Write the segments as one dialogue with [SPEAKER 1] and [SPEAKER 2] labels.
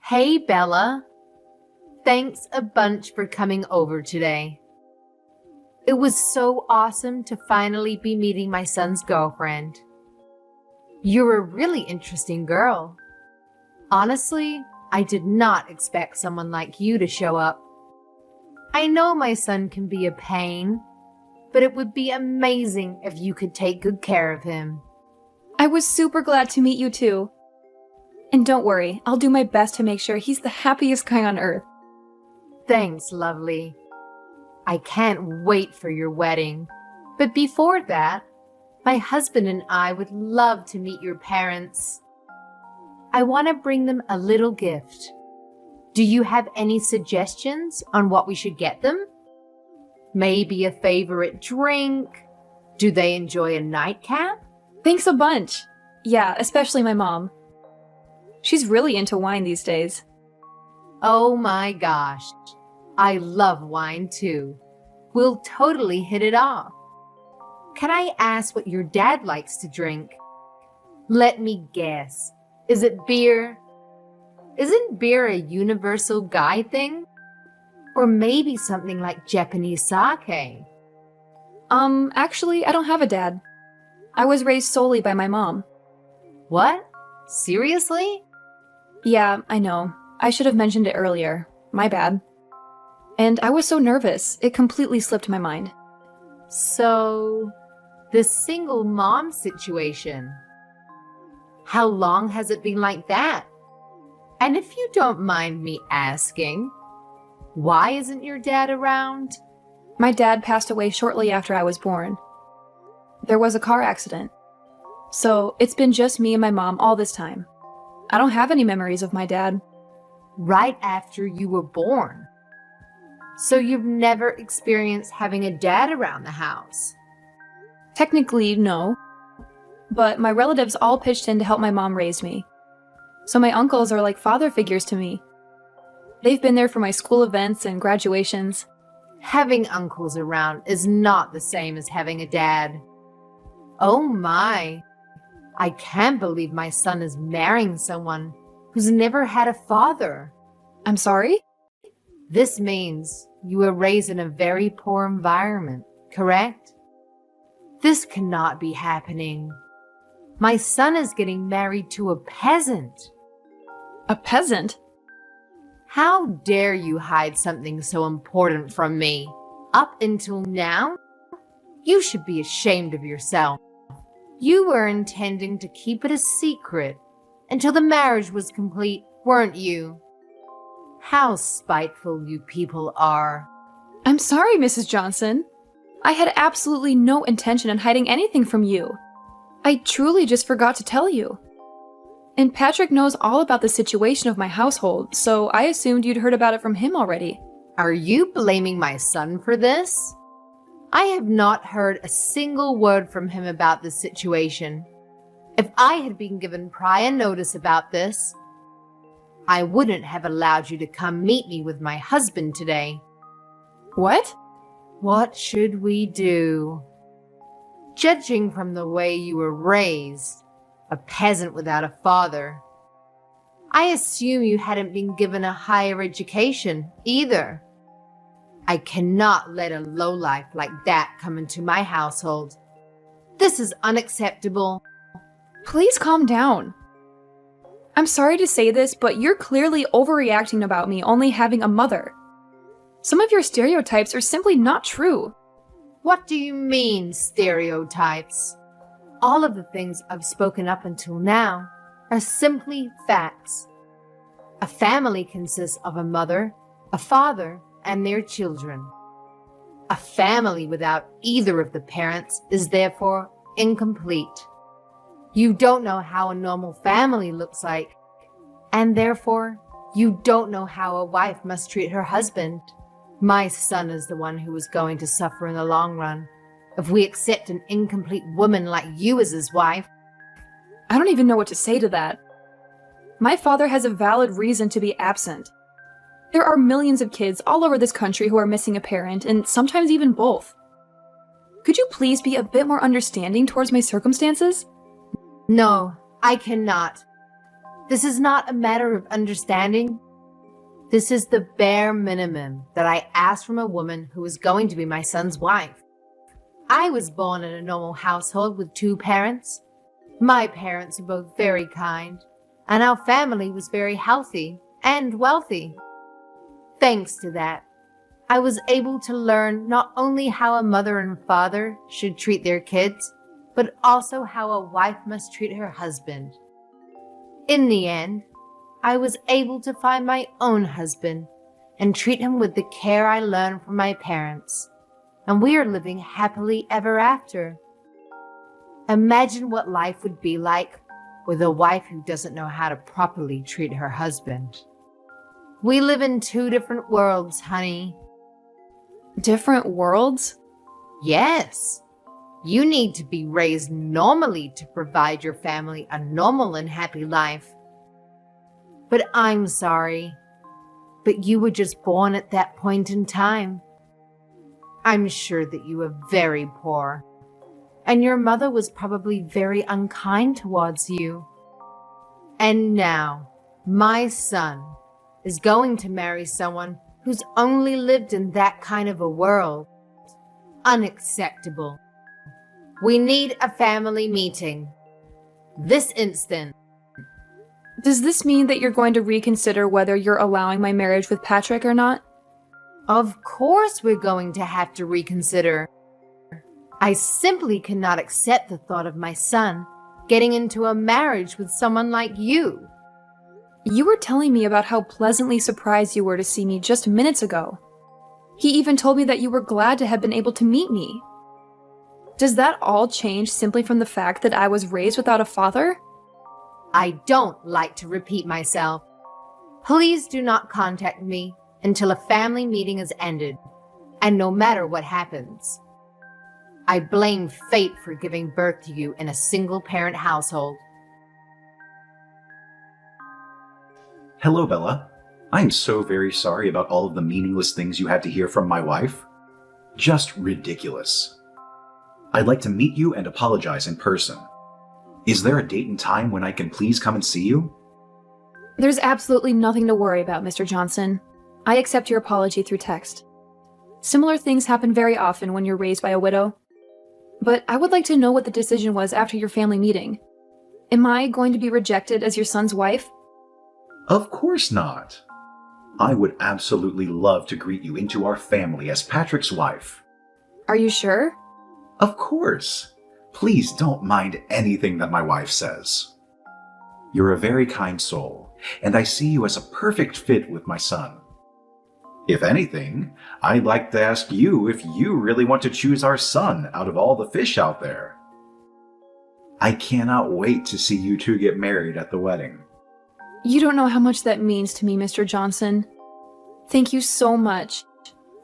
[SPEAKER 1] Hey, Bella. Thanks a bunch for coming over today. It was so awesome to finally be meeting my son's girlfriend. You're a really interesting girl. Honestly, I did not expect someone like you to show up. I know my son can be a pain, but it would be amazing if you could take good care of him.
[SPEAKER 2] I was super glad to meet you too. And don't worry, I'll do my best to make sure he's the happiest guy on earth.
[SPEAKER 1] Thanks, lovely. I can't wait for your wedding. But before that, my husband and I would love to meet your parents. I want to bring them a little gift. Do you have any suggestions on what we should get them? Maybe a favorite drink? Do they enjoy a nightcap?
[SPEAKER 2] Thanks a bunch. Yeah, especially my mom. She's really into wine these days.
[SPEAKER 1] Oh my gosh. I love wine too. We'll totally hit it off. Can I ask what your dad likes to drink? Let me guess. Is it beer? Isn't beer a universal guy thing? Or maybe something like Japanese sake?
[SPEAKER 2] Actually, I don't have a dad. I was raised solely by my mom.
[SPEAKER 1] What? Seriously?
[SPEAKER 2] Yeah, I know. I should have mentioned it earlier. My bad. And I was so nervous, it completely slipped my mind.
[SPEAKER 1] So, the single mom situation. How long has it been like that? And if you don't mind me asking, why isn't your dad around?
[SPEAKER 2] My dad passed away shortly after I was born. There was a car accident. So, it's been just me and my mom all this time. I don't have any memories of my dad.
[SPEAKER 1] Right after you were born. So you've never experienced having a dad around the house?
[SPEAKER 2] Technically, no. But my relatives all pitched in to help my mom raise me. So my uncles are like father figures to me. They've been there for my school events and graduations.
[SPEAKER 1] Having uncles around is not the same as having a dad. Oh my. I can't believe my son is marrying someone who's never had a father.
[SPEAKER 2] I'm sorry?
[SPEAKER 1] This means you were raised in a very poor environment, correct? This cannot be happening. My son is getting married to a peasant.
[SPEAKER 2] A peasant?
[SPEAKER 1] How dare you hide something so important from me? Up until now, you should be ashamed of yourself. You were intending to keep it a secret until the marriage was complete, weren't you? How spiteful you people are.
[SPEAKER 2] I'm sorry, Mrs. Johnson. I had absolutely no intention in hiding anything from you. I truly just forgot to tell you. And Patrick knows all about the situation of my household, so I assumed you'd heard about it from him already.
[SPEAKER 1] Are you blaming my son for this? I have not heard a single word from him about this situation. If I had been given prior notice about this, I wouldn't have allowed you to come meet me with my husband today.
[SPEAKER 2] What?
[SPEAKER 1] What should we do? Judging from the way you were raised, a peasant without a father, I assume you hadn't been given a higher education either. I cannot let a lowlife like that come into my household. This is unacceptable.
[SPEAKER 2] Please calm down. I'm sorry to say this, but you're clearly overreacting about me only having a mother. Some of your stereotypes are simply not true.
[SPEAKER 1] What do you mean, stereotypes? All of the things I've spoken up until now are simply facts. A family consists of a mother, a father, and their children. A family without either of the parents is therefore incomplete. You don't know how a normal family looks like, and therefore you don't know how a wife must treat her husband. My son is the one who is going to suffer in the long run if we accept an incomplete woman like you as his wife.
[SPEAKER 2] I don't even know what to say to that. My father has a valid reason to be absent. There are millions of kids all over this country who are missing a parent, and sometimes even both. Could you please be a bit more understanding towards my circumstances?
[SPEAKER 1] No, I cannot. This is not a matter of understanding. This is the bare minimum that I asked from a woman who was going to be my son's wife. I was born in a normal household with 2 parents. My parents were both very kind, and our family was very healthy and wealthy. Thanks to that, I was able to learn not only how a mother and father should treat their kids, but also how a wife must treat her husband. In the end, I was able to find my own husband and treat him with the care I learned from my parents, and we are living happily ever after. Imagine what life would be like with a wife who doesn't know how to properly treat her husband. We live in 2 different worlds, honey.
[SPEAKER 2] Different worlds?
[SPEAKER 1] Yes. You need to be raised normally to provide your family a normal and happy life. But I'm sorry, but you were just born at that point in time. I'm sure that you were very poor, and your mother was probably very unkind towards you. And now, my son is going to marry someone who's only lived in that kind of a world. Unacceptable. We need a family meeting. This instant.
[SPEAKER 2] Does this mean that you're going to reconsider whether you're allowing my marriage with Patrick or not?
[SPEAKER 1] Of course we're going to have to reconsider. I simply cannot accept the thought of my son getting into a marriage with someone like you.
[SPEAKER 2] You were telling me about how pleasantly surprised you were to see me just minutes ago. He even told me that you were glad to have been able to meet me. Does that all change simply from the fact that I was raised without a father?
[SPEAKER 1] I don't like to repeat myself. Please do not contact me until a family meeting is ended, and no matter what happens. I blame fate for giving birth to you in a single-parent household.
[SPEAKER 3] Hello, Bella. I'm so very sorry about all of the meaningless things you had to hear from my wife. Just ridiculous. I'd like to meet you and apologize in person. Is there a date and time when I can please come and see you?
[SPEAKER 2] There's absolutely nothing to worry about, Mr. Johnson. I accept your apology through text. Similar things happen very often when you're raised by a widow. But I would like to know what the decision was after your family meeting. Am I going to be rejected as your son's wife?
[SPEAKER 3] Of course not. I would absolutely love to greet you into our family as Patrick's wife.
[SPEAKER 2] Are you sure?
[SPEAKER 3] Of course. Please don't mind anything that my wife says. You're a very kind soul, and I see you as a perfect fit with my son. If anything, I'd like to ask you if you really want to choose our son out of all the fish out there. I cannot wait to see you two get married at the wedding.
[SPEAKER 2] You don't know how much that means to me, Mr. Johnson. Thank you so much.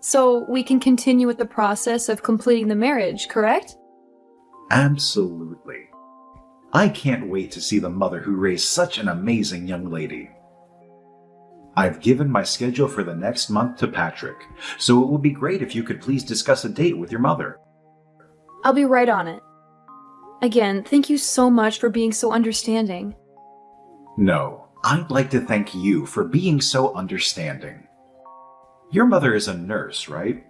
[SPEAKER 2] So we can continue with the process of completing the marriage, correct?
[SPEAKER 3] Absolutely. I can't wait to see the mother who raised such an amazing young lady. I've given my schedule for the next month to Patrick, so it would be great if you could please discuss a date with your mother.
[SPEAKER 2] I'll be right on it. Again, thank you so much for being so understanding.
[SPEAKER 3] No, I'd like to thank you for being so understanding. Your mother is a nurse, right?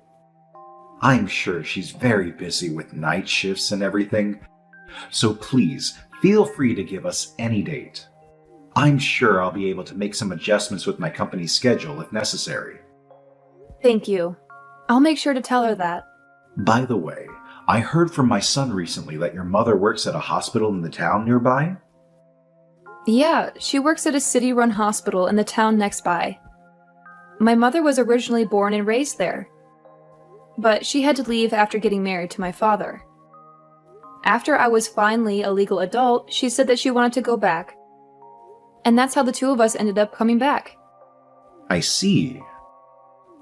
[SPEAKER 3] I'm sure she's very busy with night shifts and everything, so please feel free to give us any date. I'm sure I'll be able to make some adjustments with my company's schedule if necessary.
[SPEAKER 2] Thank you. I'll make sure to tell her that.
[SPEAKER 3] By the way, I heard from my son recently that your mother works at a hospital in the town nearby.
[SPEAKER 2] Yeah, she works at a city-run hospital in the town next by. My mother was originally born and raised there, but she had to leave after getting married to my father. After I was finally a legal adult, she said that she wanted to go back. And that's how the two of us ended up coming back.
[SPEAKER 3] I see.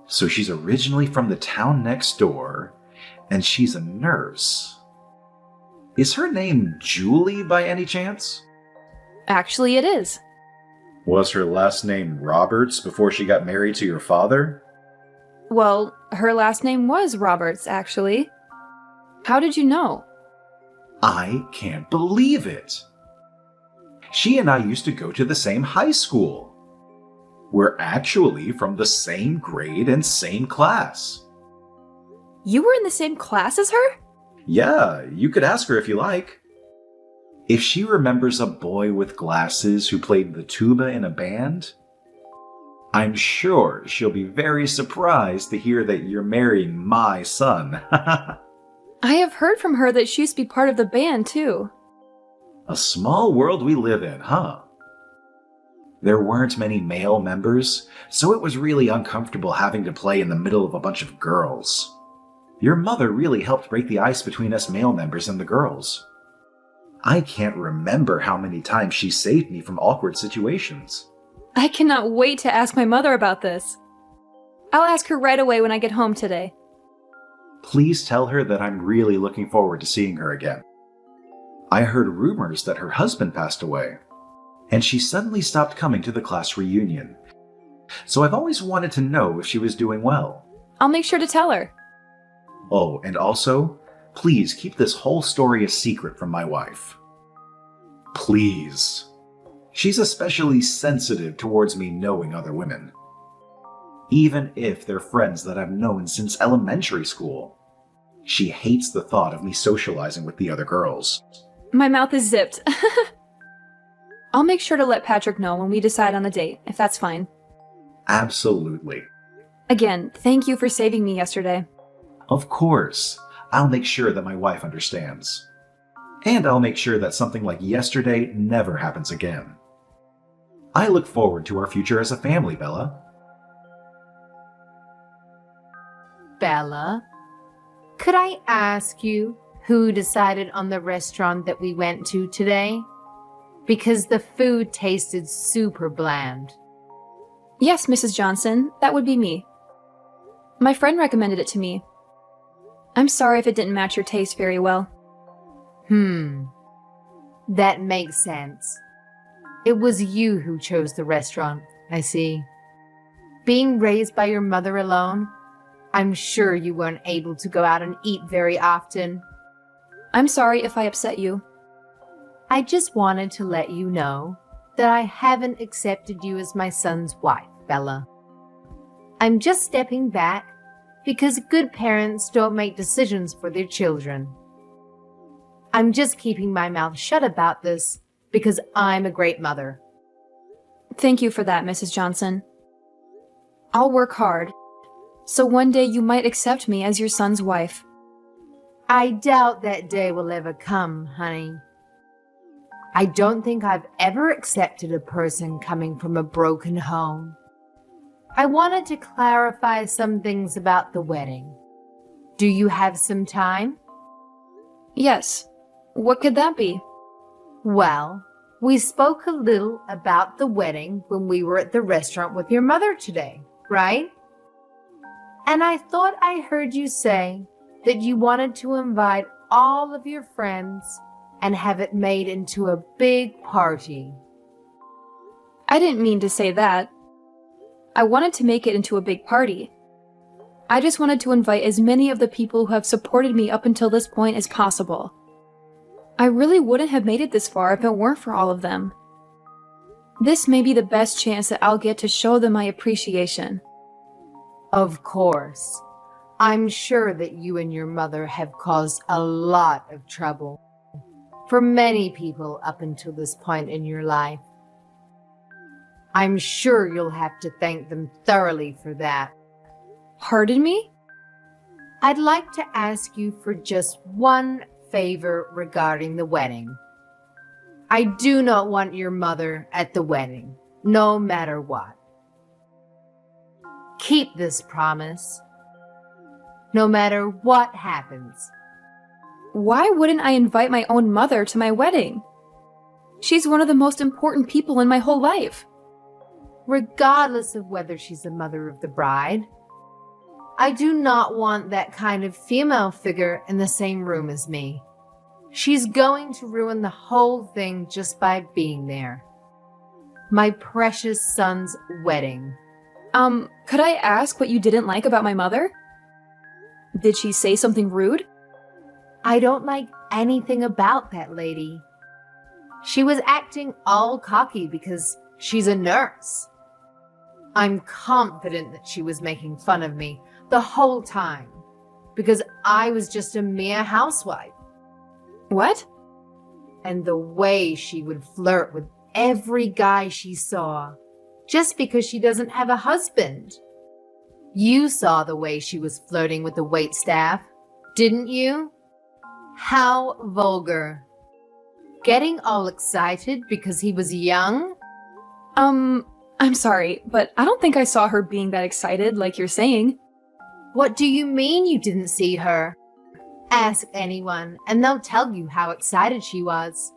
[SPEAKER 3] So she's originally from the town next door, and she's a nurse. Is her name Julie by any chance?
[SPEAKER 2] Actually, it is.
[SPEAKER 3] Was her last name Roberts before she got married to your father?
[SPEAKER 2] Well, her last name was Roberts, actually. How did you know?
[SPEAKER 3] I can't believe it. She and I used to go to the same high school. We're actually from the same grade and same class.
[SPEAKER 2] You were in the same class as her?
[SPEAKER 3] Yeah, you could ask her if you like. If she remembers a boy with glasses who played the tuba in a band, I'm sure she'll be very surprised to hear that you're marrying my son.
[SPEAKER 2] I have heard from her that she used to be part of the band, too.
[SPEAKER 3] A small world we live in, huh? There weren't many male members, so it was really uncomfortable having to play in the middle of a bunch of girls. Your mother really helped break the ice between us male members and the girls. I can't remember how many times she saved me from awkward situations.
[SPEAKER 2] I cannot wait to ask my mother about this. I'll ask her right away when I get home today.
[SPEAKER 3] Please tell her that I'm really looking forward to seeing her again. I heard rumors that her husband passed away, and she suddenly stopped coming to the class reunion. So I've always wanted to know if she was doing well.
[SPEAKER 2] I'll make sure to tell her.
[SPEAKER 3] Oh, and also, please keep this whole story a secret from my wife. Please. She's especially sensitive towards me knowing other women. Even if they're friends that I've known since elementary school. She hates the thought of me socializing with the other girls.
[SPEAKER 2] My mouth is zipped. I'll make sure to let Patrick know when we decide on a date, if that's fine.
[SPEAKER 3] Absolutely.
[SPEAKER 2] Again, thank you for saving me yesterday.
[SPEAKER 3] Of course. I'll make sure that my wife understands. And I'll make sure that something like yesterday never happens again. I look forward to our future as a family, Bella.
[SPEAKER 1] Bella, could I ask you who decided on the restaurant that we went to today? Because the food tasted super bland.
[SPEAKER 2] Yes, Mrs. Johnson, that would be me. My friend recommended it to me. I'm sorry if it didn't match your taste very well.
[SPEAKER 1] That makes sense. It was you who chose the restaurant, I see. Being raised by your mother alone, I'm sure you weren't able to go out and eat very often.
[SPEAKER 2] I'm sorry if I upset you.
[SPEAKER 1] I just wanted to let you know that I haven't accepted you as my son's wife, Bella. I'm just stepping back because good parents don't make decisions for their children. I'm just keeping my mouth shut about this because I'm a great mother.
[SPEAKER 2] Thank you for that, Mrs. Johnson. I'll work hard, so one day you might accept me as your son's wife.
[SPEAKER 1] I doubt that day will ever come, honey. I don't think I've ever accepted a person coming from a broken home. I wanted to clarify some things about the wedding. Do you have some time?
[SPEAKER 2] Yes. What could that be?
[SPEAKER 1] Well, we spoke a little about the wedding when we were at the restaurant with your mother today, right? And I thought I heard you say that you wanted to invite all of your friends and have it made into a big party.
[SPEAKER 2] I didn't mean to say that. I wanted to make it into a big party. I just wanted to invite as many of the people who have supported me up until this point as possible. I really wouldn't have made it this far if it weren't for all of them. This may be the best chance that I'll get to show them my appreciation.
[SPEAKER 1] Of course. I'm sure that you and your mother have caused a lot of trouble for many people up until this point in your life. I'm sure you'll have to thank them thoroughly for that.
[SPEAKER 2] Pardon me?
[SPEAKER 1] I'd like to ask you for just one favor regarding the wedding. I do not want your mother at the wedding, no matter what. Keep this promise, no matter what happens.
[SPEAKER 2] Why wouldn't I invite my own mother to my wedding? She's one of the most important people in my whole life.
[SPEAKER 1] Regardless of whether she's the mother of the bride, I do not want that kind of female figure in the same room as me. She's going to ruin the whole thing just by being there. My precious son's wedding.
[SPEAKER 2] Could I ask what you didn't like about my mother? Did she say something rude?
[SPEAKER 1] I don't like anything about that lady. She was acting all cocky because she's a nurse. I'm confident that she was making fun of me the whole time because I was just a mere housewife.
[SPEAKER 2] What?
[SPEAKER 1] And the way she would flirt with every guy she saw just because she doesn't have a husband. You saw the way she was flirting with the waitstaff, didn't you? How vulgar. Getting all excited because he was young?
[SPEAKER 2] I'm sorry, but I don't think I saw her being that excited like you're saying.
[SPEAKER 1] What do you mean you didn't see her? Ask anyone, and they'll tell you how excited she was.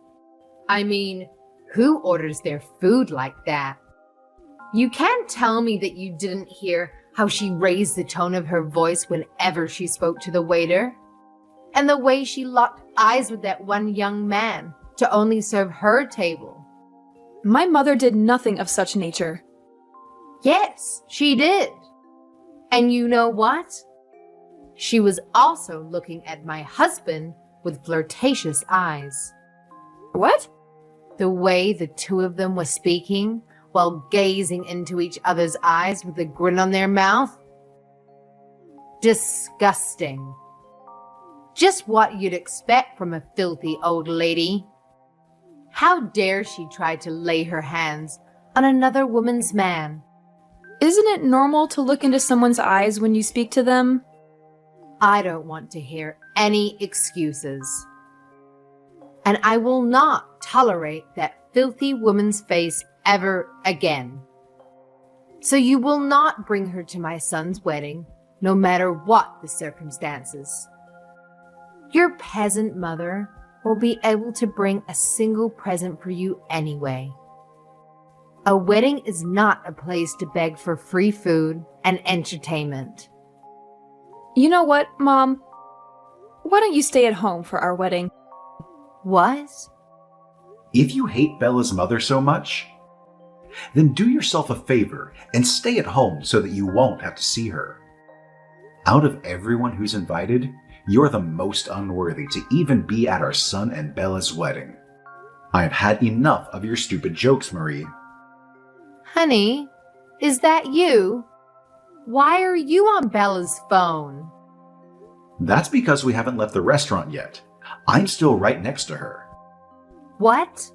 [SPEAKER 1] I mean, who orders their food like that? You can't tell me that you didn't hear how she raised the tone of her voice whenever she spoke to the waiter, and the way she locked eyes with that one young man to only serve her table.
[SPEAKER 2] My mother did nothing of such nature.
[SPEAKER 1] Yes, she did. And you know what? She was also looking at my husband with flirtatious eyes.
[SPEAKER 2] What?
[SPEAKER 1] The way the two of them were speaking while gazing into each other's eyes with a grin on their mouth. Disgusting. Just what you'd expect from a filthy old lady. How dare she try to lay her hands on another woman's man?
[SPEAKER 2] Isn't it normal to look into someone's eyes when you speak to them?
[SPEAKER 1] I don't want to hear any excuses. And I will not tolerate that filthy woman's face ever again. So you will not bring her to my son's wedding, no matter what the circumstances. Your peasant mother will be able to bring a single present for you anyway. A wedding is not a place to beg for free food and entertainment.
[SPEAKER 2] You know what, Mom? Why don't you stay at home for our wedding?
[SPEAKER 1] What?
[SPEAKER 3] If you hate Bella's mother so much, then do yourself a favor and stay at home so that you won't have to see her. Out of everyone who's invited, you're the most unworthy to even be at our son and Bella's wedding. I have had enough of your stupid jokes, Marie.
[SPEAKER 1] Honey, is that you? Why are you on Bella's phone?
[SPEAKER 3] That's because we haven't left the restaurant yet. I'm still right next to her.
[SPEAKER 1] What?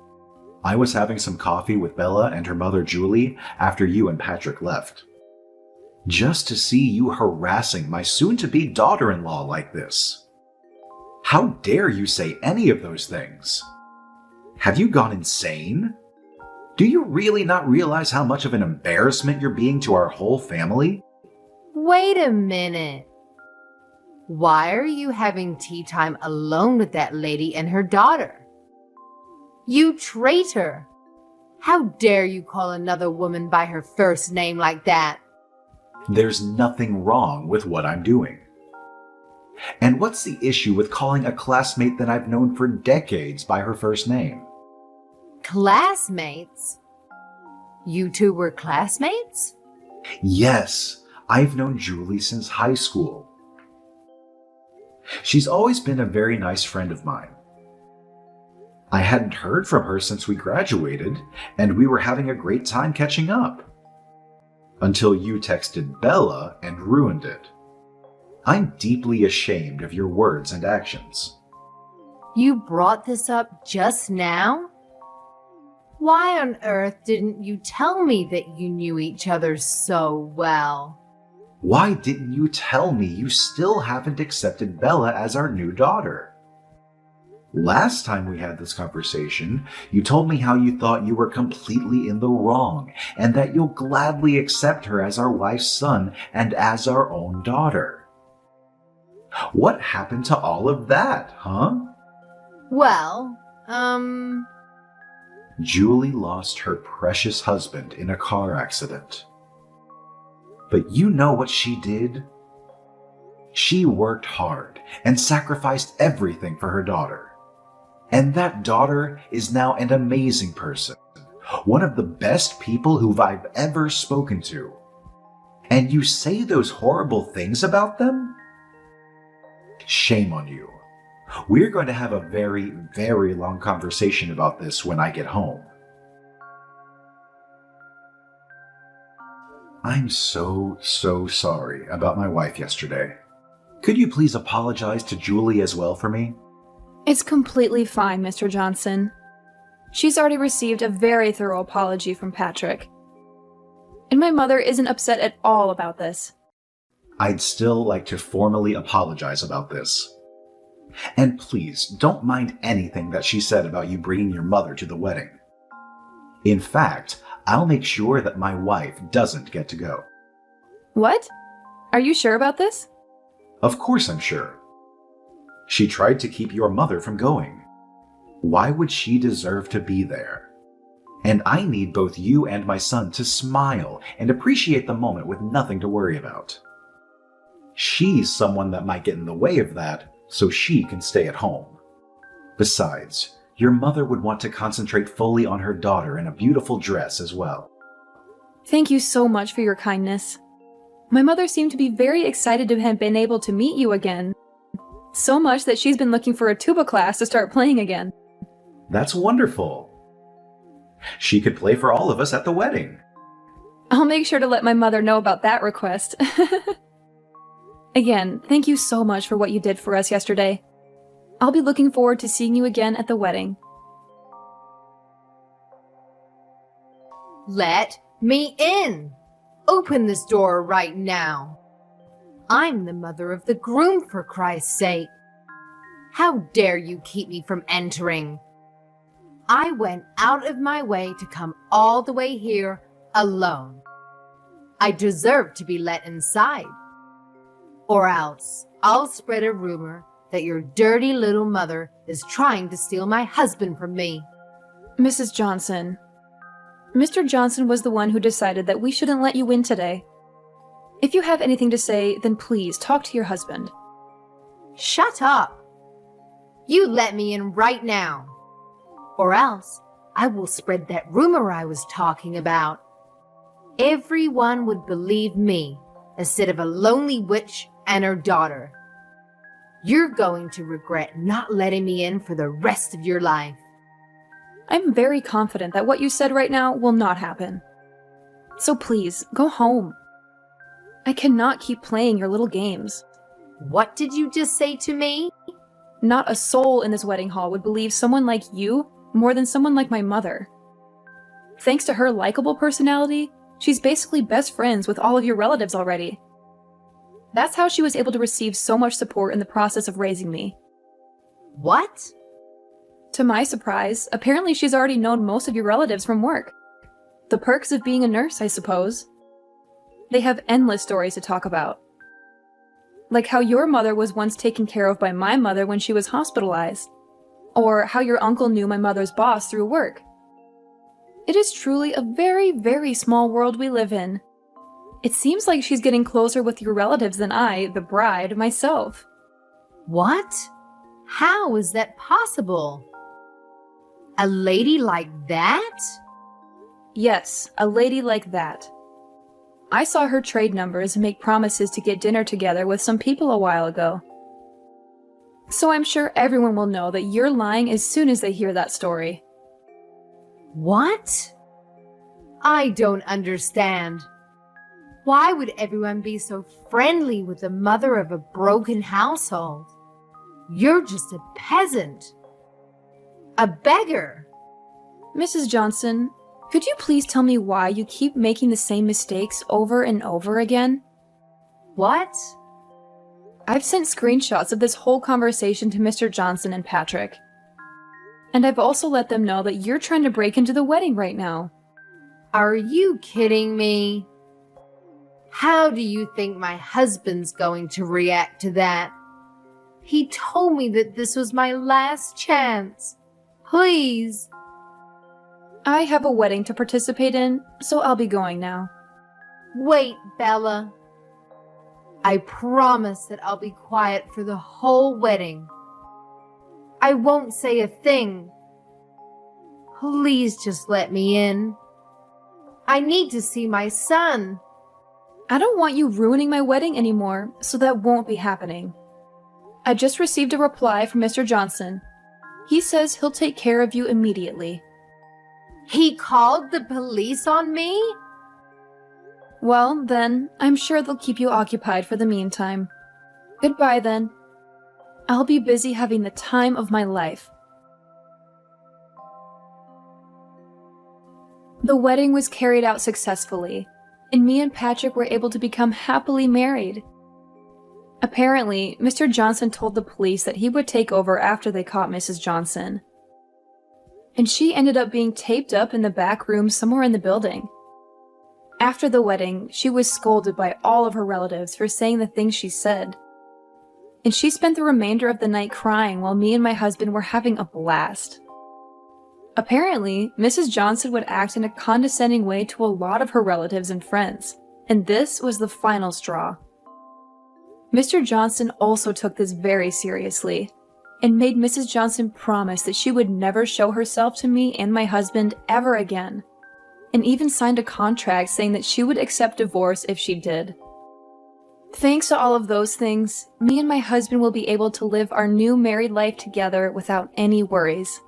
[SPEAKER 3] I was having some coffee with Bella and her mother Julie after you and Patrick left. Just to see you harassing my soon-to-be daughter-in-law like this. How dare you say any of those things? Have you gone insane? Do you really not realize how much of an embarrassment you're being to our whole family?
[SPEAKER 1] Wait a minute. Why are you having tea time alone with that lady and her daughter? You traitor! How dare you call another woman by her first name like that?
[SPEAKER 3] There's nothing wrong with what I'm doing. And what's the issue with calling a classmate that I've known for decades by her first name?
[SPEAKER 1] Classmates? You two were classmates?
[SPEAKER 3] Yes, I've known Julie since high school. She's always been a very nice friend of mine. I hadn't heard from her since we graduated, and we were having a great time catching up. Until you texted Bella and ruined it. I'm deeply ashamed of your words and actions.
[SPEAKER 1] You brought this up just now? Why on earth didn't you tell me that you knew each other so well?
[SPEAKER 3] Why didn't you tell me you still haven't accepted Bella as our new daughter? Last time we had this conversation, you told me how you thought you were completely in the wrong and that you'll gladly accept her as our wife's son and as our own daughter. What happened to all of that, huh?
[SPEAKER 1] Well,
[SPEAKER 3] Julie lost her precious husband in a car accident. But you know what she did? She worked hard and sacrificed everything for her daughter. And that daughter is now an amazing person, one of the best people who I've ever spoken to. And you say those horrible things about them? Shame on you. We're going to have a very, very long conversation about this when I get home. I'm so sorry about my wife yesterday. Could you please apologize to Julie as well for me?
[SPEAKER 2] It's completely fine, Mr. Johnson. She's already received a very thorough apology from Patrick. And my mother isn't upset at all about this.
[SPEAKER 3] I'd still like to formally apologize about this. And please, don't mind anything that she said about you bringing your mother to the wedding. In fact, I'll make sure that my wife doesn't get to go.
[SPEAKER 2] What? Are you sure about this?
[SPEAKER 3] Of course I'm sure. She tried to keep your mother from going. Why would she deserve to be there? And I need both you and my son to smile and appreciate the moment with nothing to worry about. She's someone that might get in the way of that, so she can stay at home. Besides, your mother would want to concentrate fully on her daughter in a beautiful dress as well.
[SPEAKER 2] Thank you so much for your kindness. My mother seemed to be very excited to have been able to meet you again. So much that she's been looking for a tuba class to start playing again.
[SPEAKER 3] That's wonderful. She could play for all of us at the wedding.
[SPEAKER 2] I'll make sure to let my mother know about that request. Again, thank you so much for what you did for us yesterday. I'll be looking forward to seeing you again at the wedding.
[SPEAKER 1] Let me in! Open this door right now. I'm the mother of the groom, for Christ's sake. How dare you keep me from entering? I went out of my way to come all the way here alone. I deserve to be let inside. Or else I'll spread a rumor that your dirty little mother is trying to steal my husband from me.
[SPEAKER 2] Mrs. Johnson. Mr. Johnson was the one who decided that we shouldn't let you in today. If you have anything to say, then please talk to your husband.
[SPEAKER 1] Shut up! You let me in right now. Or else I will spread that rumor I was talking about. Everyone would believe me instead of a lonely witch and her daughter. You're going to regret not letting me in for the rest of your life.
[SPEAKER 2] I'm very confident that what you said right now will not happen. So please, go home. I cannot keep playing your little games.
[SPEAKER 1] What did you just say to me?
[SPEAKER 2] Not a soul in this wedding hall would believe someone like you more than someone like my mother. Thanks to her likable personality, she's basically best friends with all of your relatives already. That's how she was able to receive so much support in the process of raising me.
[SPEAKER 1] What?
[SPEAKER 2] To my surprise, apparently she's already known most of your relatives from work. The perks of being a nurse, I suppose. They have endless stories to talk about. Like how your mother was once taken care of by my mother when she was hospitalized. Or how your uncle knew my mother's boss through work. It is truly a very, very small world we live in. It seems like she's getting closer with your relatives than I, the bride, myself.
[SPEAKER 1] What? How is that possible? A lady like that?
[SPEAKER 2] Yes, a lady like that. I saw her trade numbers and make promises to get dinner together with some people a while ago. So I'm sure everyone will know that you're lying as soon as they hear that story.
[SPEAKER 1] What? I don't understand. Why would everyone be so friendly with the mother of a broken household? You're just a peasant. A beggar.
[SPEAKER 2] Mrs. Johnson, could you please tell me why you keep making the same mistakes over and over again?
[SPEAKER 1] What?
[SPEAKER 2] I've sent screenshots of this whole conversation to Mr. Johnson and Patrick. And I've also let them know that you're trying to break into the wedding right now.
[SPEAKER 1] Are you kidding me? How do you think my husband's going to react to that? He told me that this was my last chance. Please.
[SPEAKER 2] I have a wedding to participate in, so I'll be going now.
[SPEAKER 1] Wait, Bella. I promise that I'll be quiet for the whole wedding. I won't say a thing. Please just let me in. I need to see my son.
[SPEAKER 2] I don't want you ruining my wedding anymore, so that won't be happening. I just received a reply from Mr. Johnson. He says he'll take care of you immediately.
[SPEAKER 1] He called the police on me?
[SPEAKER 2] Well, then, I'm sure they'll keep you occupied for the meantime. Goodbye, then. I'll be busy having the time of my life. The wedding was carried out successfully, and me and Patrick were able to become happily married. Apparently, Mr. Johnson told the police that he would take over after they caught Mrs. Johnson. And she ended up being taped up in the back room somewhere in the building. After the wedding, she was scolded by all of her relatives for saying the things she said. And she spent the remainder of the night crying while me and my husband were having a blast. Apparently, Mrs. Johnson would act in a condescending way to a lot of her relatives and friends, and this was the final straw. Mr. Johnson also took this very seriously, and made Mrs. Johnson promise that she would never show herself to me and my husband ever again, and even signed a contract saying that she would accept divorce if she did. Thanks to all of those things, me and my husband will be able to live our new married life together without any worries.